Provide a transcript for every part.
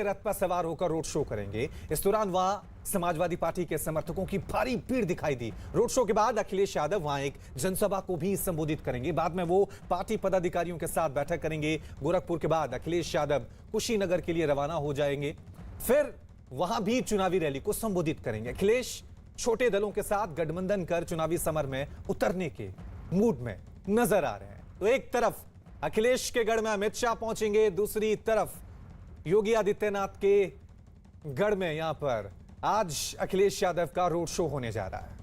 रथ पर सवार होकर रोड शो करेंगे। इस दौरान वहां समाजवादी पार्टी के समर्थकों की भारी भीड़ दिखाई दी। रोड शो के बाद अखिलेश यादव वहां एक जनसभा को भी संबोधित करेंगे। बाद में वो पार्टी पदाधिकारियों के साथ बैठक करेंगे। गोरखपुर के बाद अखिलेश यादव कुशीनगर के लिए रवाना हो जाएंगे, फिर वहां भी चुनावी रैली को संबोधित करेंगे। अखिलेश छोटे दलों के साथ गठबंधन कर चुनावी समर में उतरने के मूड में नजर आ रहे हैं। तो एक तरफ अखिलेश के गढ़ में अमित शाह पहुंचेंगे, दूसरी तरफ योगी आदित्यनाथ के गढ़ में यहां पर आज अखिलेश यादव का रोड शो होने जा रहा है।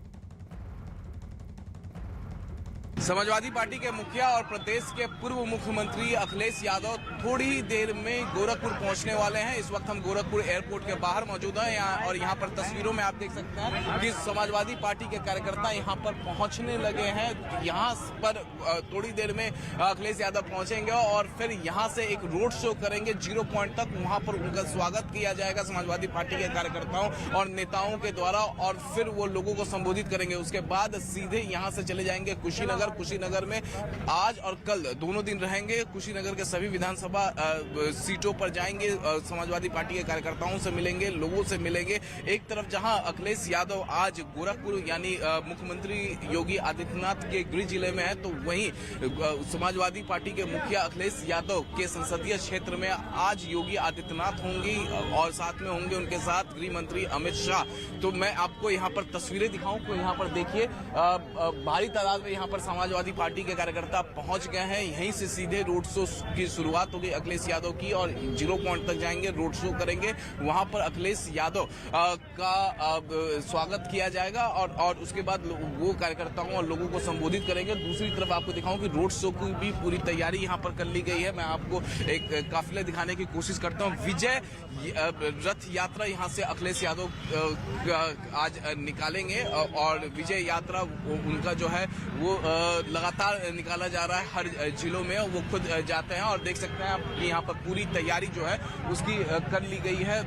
समाजवादी पार्टी के मुखिया और प्रदेश के पूर्व मुख्यमंत्री अखिलेश यादव थोड़ी ही देर में गोरखपुर पहुंचने वाले हैं। इस वक्त हम गोरखपुर एयरपोर्ट के बाहर मौजूद हैं और यहां पर तस्वीरों में आप देख सकते हैं कि समाजवादी पार्टी के कार्यकर्ता यहां पर पहुंचने लगे हैं। यहां पर थोड़ी देर में अखिलेश यादव पहुंचेंगे और फिर यहां से एक रोड शो करेंगे 0 पॉइंट तक। वहां पर उनका स्वागत किया जाएगा समाजवादी पार्टी के कार्यकर्ताओं और नेताओं के द्वारा और फिर वो लोगों को संबोधित करेंगे। उसके बाद सीधे यहां से चले जाएंगे कुशीनगर में आज और कल दोनों दिन रहेंगे। कुशीनगर के सभी विधानसभा सीटों पर जाएंगे, समाजवादी पार्टी के कार्यकर्ताओं से मिलेंगे, लोगों से मिलेंगे। एक तरफ जहां अखिलेश यादव आज गोरखपुर यानी मुख्यमंत्री योगी आदित्यनाथ के गृह जिले में है, तो वहीं समाजवादी पार्टी के मुखिया अखिलेश यादव के संसदीय क्षेत्र में आज योगी आदित्यनाथ होंगी और साथ में होंगे उनके साथ गृह मंत्री अमित शाह। तो मैं आपको यहाँ पर तस्वीरें दिखाऊं तो यहाँ पर देखिए भारी तादाद में यहाँ पर समाजवादी पार्टी के कार्यकर्ता पहुंच गए हैं। यहीं से सीधे रोड शो की शुरुआत होगी अखिलेश यादव की और 0 पॉइंट तक जाएंगे, रोड शो करेंगे। वहां पर अखिलेश यादव का स्वागत किया जाएगा और उसके बाद वो कार्यकर्ताओं और लोगों को संबोधित करेंगे। दूसरी तरफ आपको दिखाऊं कि रोड शो की भी पूरी तैयारी यहाँ पर कर ली गई है। मैं आपको एक काफिला दिखाने की कोशिश करता हूँ। विजय रथ यात्रा यहाँ से अखिलेश यादव आज निकालेंगे और विजय यात्रा उनका जो है वो लगातार निकाला जा रहा है हर जिलों में। वो खुद जाते हैं और देख सकते हैं आप यहाँ पर पूरी तैयारी जो है उसकी कर ली गई है।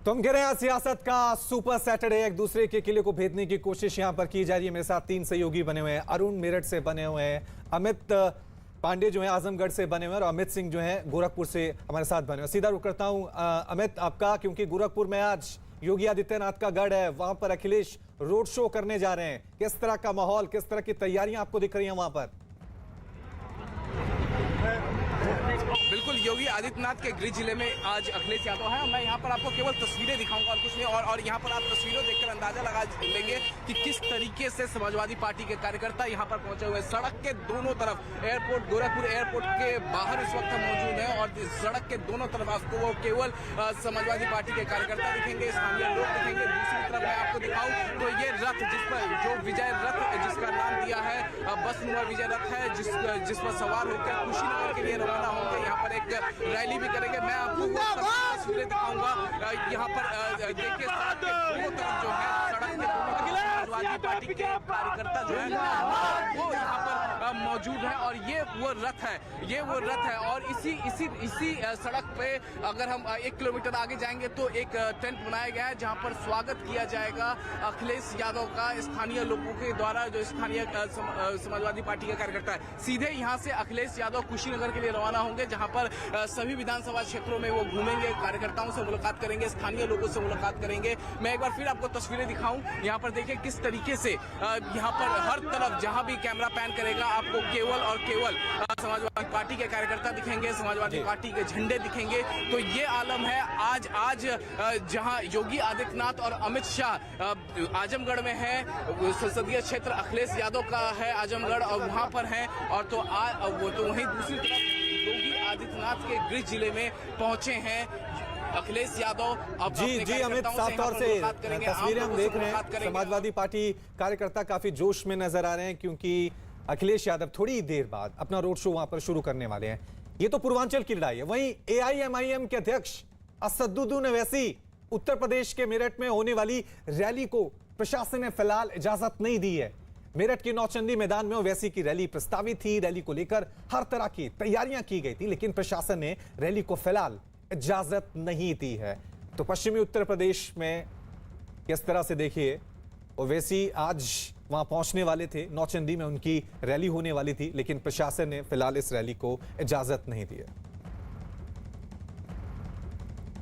तुम कह रहे हैं सियासत का सुपर सैटरडे, एक दूसरे के किले को भेदने की कोशिश यहां पर की जा रही है। मेरे साथ 3 सहयोगी बने हुए हैं। अरुण मेरठ से बने हुए हैं, अमित पांडे जो है आजमगढ़ से बने हुए हैं और अमित सिंह जो है गोरखपुर से हमारे साथ बने हुए। सीधा रुक करता हूं अमित आपका, क्योंकि गोरखपुर में आज योगी आदित्यनाथ का गढ़ है, वहां पर अखिलेश रोड शो करने जा रहे हैं। किस तरह का माहौल, किस तरह की तैयारियां आपको दिख रही हैं वहां पर? बिल्कुल, योगी आदित्यनाथ के गृह जिले में आज अखिलेश यादव है। मैं यहाँ पर आपको केवल तस्वीरें दिखाऊंगा और कुछ नहीं। और यहाँ पर आप तस्वीरों देखकर अंदाजा लगा लेंगे कि किस तरीके से समाजवादी पार्टी के कार्यकर्ता यहाँ पर पहुंचे हुए। सड़क के दोनों तरफ एयरपोर्ट, गोरखपुर एयरपोर्ट के बाहर इस वक्त मौजूद है और सड़क के दोनों तरफ आपको वो केवल समाजवादी पार्टी के कार्यकर्ता दिखेंगे, स्थानीय लोग दिखेंगे। दूसरी तरफ मैं आपको दिखाऊं तो ये रथ जिस पर जो विजय रथ जिसका नाम दिया है बसनुमा विजय रथ है, जिस पर सवार होकर कुशीनगर के लिए रवाना होंगे। यहाँ पर एक रैली भी करेंगे। मैं आपको तस्वीरें दिखाऊंगा। यहाँ पर देखिए सड़क के दोनों तरफ जो है, सड़क के दोनों तरफ समाजवादी पार्टी के कार्यकर्ता जो है वो यहाँ पर मौजूद है और ये वो रथ है, ये वो रथ है। और इसी सड़क पे अगर हम 1 किलोमीटर आगे जाएंगे तो एक टेंट बनाया गया है जहाँ पर स्वागत किया जाएगा अखिलेश यादव का स्थानीय लोगों के द्वारा, जो स्थानीय समाजवादी पार्टी का कार्यकर्ता है। सीधे यहाँ से अखिलेश यादव कुशीनगर के लिए रवाना होंगे, जहाँ पर सभी विधानसभा क्षेत्रों में वो घूमेंगे, कार्यकर्ताओं से मुलाकात करेंगे, स्थानीय लोगों से मुलाकात करेंगे। मैं एक बार फिर आपको तस्वीरें दिखाऊं। यहाँ पर देखिए किस तरीके से यहाँ पर हर तरफ जहाँ भी कैमरा पैन करेगा आपको केवल और केवल समाजवादी पार्टी के कार्यकर्ता दिखेंगे, समाजवादी पार्टी के झंडे दिखेंगे। तो ये आलम है आज जहाँ योगी आदित्यनाथ और अमित शाह आजमगढ़ में है, संसदीय क्षेत्र अखिलेश यादव का है आजमगढ़ और वहां पर है। और तो वहीं दूसरी तरफ योगी आदित्यनाथ के गृह जिले में पहुंचे हैं अखिलेश यादव। अब जी अमित, साफ तौर से तस्वीरें हम देख रहे हैं। समाजवादी पार्टी कार्यकर्ता काफी जोश में नजर आ रहे हैं, क्योंकि अखिलेश यादव थोड़ी देर बाद अपना रोड शो वहां पर शुरू करने वाले हैं। ये तो पूर्वांचल की लड़ाई है। वहीं AIMIM के अध्यक्ष असदुद्दीन ओवैसी उत्तर प्रदेश के मेरठ में होने वाली रैली को प्रशासन ने फिलहाल इजाजत नहीं दी है। मेरठ के नौचंदी मैदान में ओवैसी की रैली प्रस्तावित थी। रैली को लेकर हर तरह की तैयारियां की गई थी, लेकिन प्रशासन ने रैली को फिलहाल इजाजत नहीं दी है। तो पश्चिमी उत्तर प्रदेश में किस तरह से देखिए, ओवैसी आज वहां पहुंचने वाले थे, नौचंदी में उनकी रैली होने वाली थी, लेकिन प्रशासन ने फिलहाल इस रैली को इजाजत नहीं दी है।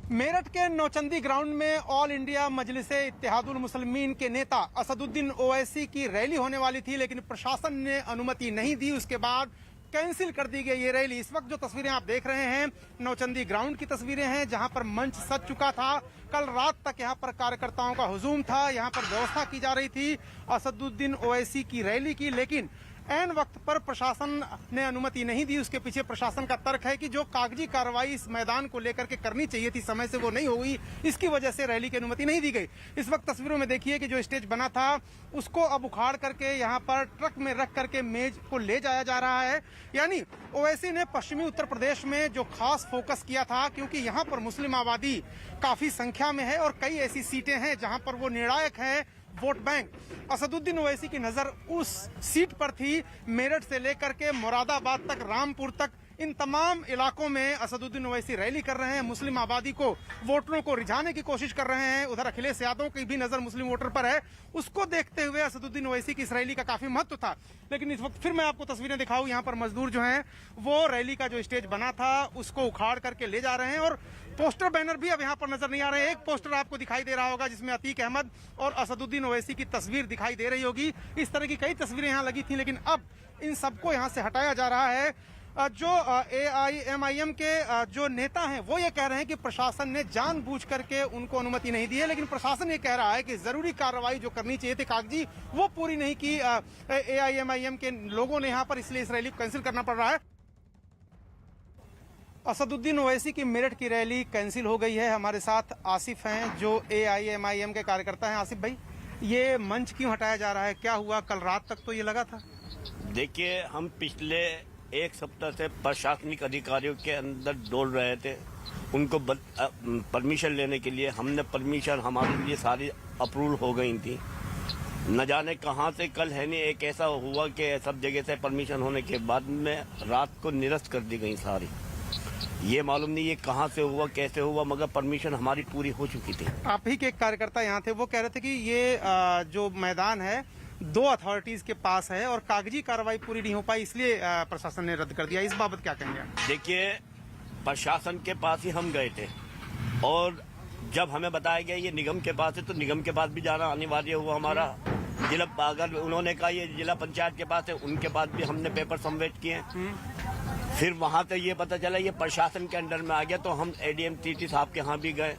मेरठ के नौचंदी ग्राउंड में ऑल इंडिया मजलिसे इत्तेहादुल मुस्लिमीन के नेता असदुद्दीन ओवैसी की रैली होने वाली थी, लेकिन प्रशासन ने अनुमति नहीं दी। उसके बाद कैंसिल कर दी गई ये रैली। इस वक्त जो तस्वीरें आप देख रहे हैं नौचंदी ग्राउंड की तस्वीरें हैं, जहां पर मंच सज चुका था। कल रात तक यहां पर कार्यकर्ताओं का हुजूम था, यहां पर व्यवस्था की जा रही थी असदुद्दीन ओवैसी की रैली की, लेकिन ऐन वक्त पर प्रशासन ने अनुमति नहीं दी। उसके पीछे प्रशासन का तर्क है कि जो कागजी कार्रवाई इस मैदान को लेकर के करनी चाहिए थी समय से वो नहीं हुई, इसकी वजह से रैली की अनुमति नहीं दी गई। इस वक्त तस्वीरों में देखिए कि जो स्टेज बना था उसको अब उखाड़ करके यहाँ पर ट्रक में रख करके मेज को ले जाया जा रहा है। यानी ओवैसी ने पश्चिमी उत्तर प्रदेश में जो खास फोकस किया था, क्योंकि यहाँ पर मुस्लिम आबादी काफी संख्या में है और कई ऐसी सीटें हैं जहाँ पर वो निर्णायक है वोट बैंक। असदुद्दीन ओवैसी की नजर उस सीट पर थी। मेरठ से लेकर के मुरादाबाद तक, रामपुर तक, इन तमाम इलाकों में असदुद्दीन ओवैसी रैली कर रहे हैं, मुस्लिम आबादी को, वोटरों को रिझाने की कोशिश कर रहे हैं। उधर अखिलेश यादव की भी नजर मुस्लिम वोटर पर है। उसको देखते हुए असदुद्दीन ओवैसी की इस रैली का काफी महत्व था। लेकिन इस वक्त फिर मैं आपको तस्वीरें दिखाऊं, यहाँ पर मजदूर जो हैं वो रैली का जो स्टेज बना था उसको उखाड़ करके ले जा रहे हैं और पोस्टर बैनर भी अब यहाँ पर नजर नहीं आ रहे हैं। एक पोस्टर आपको दिखाई दे रहा होगा जिसमें अतीक अहमद और असदुद्दीन ओवैसी की तस्वीर दिखाई दे रही होगी। इस तरह की कई तस्वीरें यहाँ लगी थी, लेकिन अब इन सबको यहाँ से हटाया जा रहा है। जो AIMIM के जो नेता हैं वो ये कह रहे हैं कि प्रशासन ने जानबूझ करके उनको अनुमति नहीं दी है, लेकिन प्रशासन ये कह रहा है कि जरूरी कार्रवाई जो करनी चाहिए थी कागजी वो पूरी नहीं की AIMIM के लोगों ने यहाँ पर, इसलिए इस रैली को कैंसिल करना पड़ रहा है। असदुद्दीन ओवैसी की मेरठ की रैली कैंसिल हो गई है। हमारे साथ आसिफ हैं जो AIMIM के कार्यकर्ता हैं। आसिफ भाई, ये मंच क्यों हटाया जा रहा है, क्या हुआ? कल रात तक तो ये लगा था। देखिए, हम पिछले एक सप्ताह से प्रशासनिक अधिकारियों के अंदर डोल रहे थे। उनको परमिशन लेने के लिए हमने परमिशन, हमारे लिए सारी अप्रूवल हो गई थी। न जाने कहाँ से कल है नहीं एक ऐसा हुआ कि सब जगह से परमिशन होने के बाद में रात को निरस्त कर दी गई सारी। ये मालूम नहीं ये कहाँ से हुआ, कैसे हुआ, मगर परमिशन हमारी पूरी हो चुकी थी। आप ही के एक कार्यकर्ता यहाँ थे, वो कह रहे थे कि ये जो मैदान है 2 अथॉरिटीज के पास है और कागजी कार्रवाई पूरी नहीं हो पाई, इसलिए प्रशासन ने रद्द कर दिया। इस बाबत क्या कहेंगे? देखिए, प्रशासन के पास ही हम गए थे और जब हमें बताया गया ये निगम के पास है तो निगम के पास भी जाना अनिवार्य हुआ हमारा। जिला, अगर उन्होंने कहा ये जिला पंचायत के पास है, उनके पास भी हमने पेपर सबमिट किए। फिर वहां से ये पता चला ये प्रशासन के अंडर में आ गया, तो हम ADM TT साहब के यहाँ भी गए।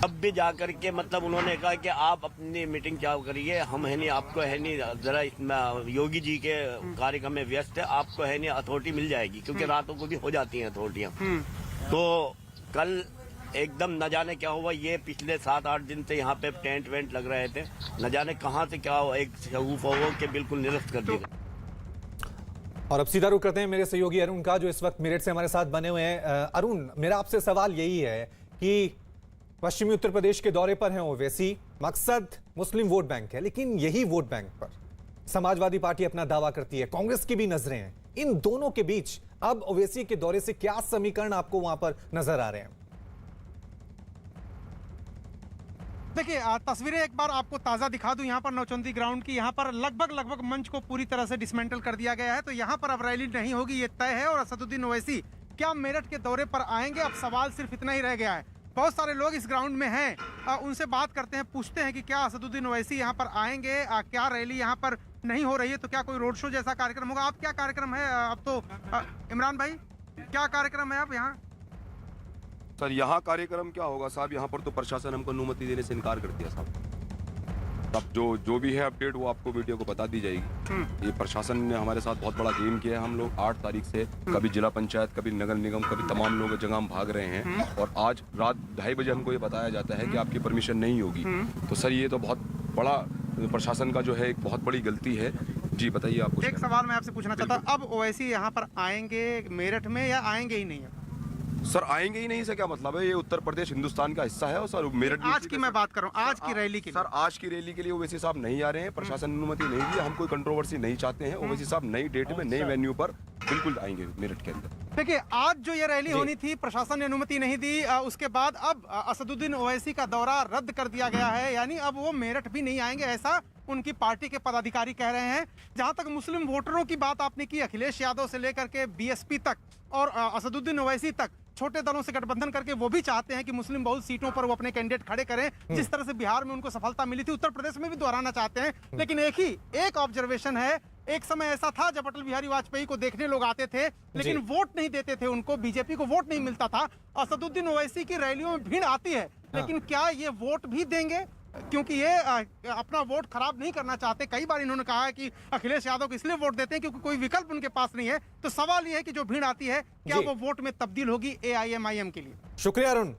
अब भी जाकर के मतलब उन्होंने कहा कि आप अपनी मीटिंग चालू करिए, हम है नहीं, आपको है नहीं, जरा योगी जी के कार्यक्रम में व्यस्त है, आपको है नहीं अथॉरिटी मिल जाएगी, क्योंकि रातों को भी हो जाती हैं अथॉरिटियाँ। तो कल एकदम न जाने क्या हुआ, ये पिछले 7-8 दिन से यहाँ पे टेंट वेंट लग रहे थे, न जाने कहाँ से क्या हुआ, एक शगुफा हो के बिल्कुल निरस्त कर दिया। और अब सीधा रुख करते हैं मेरे सहयोगी अरुण का, जो इस वक्त मेरठ से हमारे साथ बने हुए हैं। अरुण, मेरा आपसे सवाल यही है कि पश्चिमी उत्तर प्रदेश के दौरे पर हैं ओवैसी, मकसद मुस्लिम वोट बैंक है, लेकिन यही वोट बैंक पर समाजवादी पार्टी अपना दावा करती है, कांग्रेस की भी नजरें हैं। इन दोनों के बीच अब ओवैसी के दौरे से क्या समीकरण आपको वहां पर नजर आ रहे हैं? देखिए, तस्वीरें एक बार आपको ताज़ा दिखा दूं यहाँ पर नौचंदी ग्राउंड की। यहाँ पर लगभग मंच को पूरी तरह से डिसमेंटल कर दिया गया है, तो यहाँ पर अब रैली नहीं होगी, ये तय है। और असदुद्दीन ओवैसी क्या मेरठ के दौरे पर आएंगे? अब सवाल सिर्फ इतना ही रह गया है। बहुत सारे लोग इस ग्राउंड में हैं, उनसे बात करते हैं, पूछते हैं कि क्या असदुद्दीन ओवैसी यहाँ पर आएंगे, क्या रैली यहाँ पर नहीं हो रही है तो क्या कोई रोड शो जैसा कार्यक्रम होगा? अब क्या कार्यक्रम है? अब तो इमरान भाई, क्या कार्यक्रम है अब यहाँ? सर, यहाँ कार्यक्रम क्या होगा साहब, यहाँ पर तो प्रशासन हमको अनुमति देने से इनकार कर दिया साहब। अब जो भी है अपडेट वो आपको वीडियो को बता दी जाएगी। ये प्रशासन ने हमारे साथ बहुत बड़ा गेम किया है। हम लोग 8 तारीख से कभी जिला पंचायत, कभी नगर निगम, कभी तमाम लोग जगह हम भाग रहे हैं और आज रात 2:30 बजे हमको ये बताया जाता है कि आपकी परमिशन नहीं होगी। तो सर, ये तो बहुत बड़ा प्रशासन का जो है एक बहुत बड़ी गलती है। जी बताइए आप। एक सवाल मैं आपसे पूछना चाहता हूँ, अब ओवैसी यहाँ पर आएंगे मेरठ में या आएंगे ही नहीं? सर, आएंगे ही नहीं से क्या मतलब है? ये उत्तर प्रदेश हिंदुस्तान का हिस्सा है और सर मेरठ आज की मैं बात कर रहा हूँ, आज की रैली की। सर, आज की रैली के लिए ओवैसी साहब नहीं आ रहे हैं, प्रशासन ने अनुमति नहीं दी। हम कोई कंट्रोवर्सी नहीं चाहते हैं। ओवैसी साहब नई डेट में नए वेन्यू पर बिल्कुल आएंगे मेरठ के अंदर। देखिए, आज जो ये रैली होनी थी प्रशासन ने अनुमति नहीं दी, उसके बाद अब असदुद्दीन ओवैसी का दौरा रद्द कर दिया गया है, यानी अब वो मेरठ भी नहीं आएंगे, ऐसा उनकी पार्टी के पदाधिकारी कह रहे हैं। जहां तक मुस्लिम वोटरों की बात आपने की, अखिलेश यादव से लेकर के BSP तक और असदुद्दीन ओवैसी तक, छोटे दलों से गठबंधन करके वो भी चाहते हैं कि मुस्लिम बहुल सीटों पर वो अपने कैंडिडेट खड़े करें, जिस तरह से बिहार में उनको सफलता मिली थी, उत्तर प्रदेश में भी दोहराना चाहते हैं। लेकिन एक ऑब्जर्वेशन है, एक समय ऐसा था जब अटल बिहारी वाजपेयी को देखने लोग आते थे लेकिन वोट नहीं देते थे, उनको बीजेपी को वोट नहीं मिलता था। असदुद्दीन ओवैसी की रैलियों में भीड़ आती है, लेकिन क्या ये वोट भी देंगे? क्योंकि ये अपना वोट खराब नहीं करना चाहते। कई बार इन्होंने कहा है कि अखिलेश यादव को इसलिए वोट देते हैं क्योंकि कोई विकल्प उनके पास नहीं है। तो सवाल ये है कि जो भीड़ आती है क्या वो वोट में तब्दील होगी AIMIM के लिए? शुक्रिया अरुण।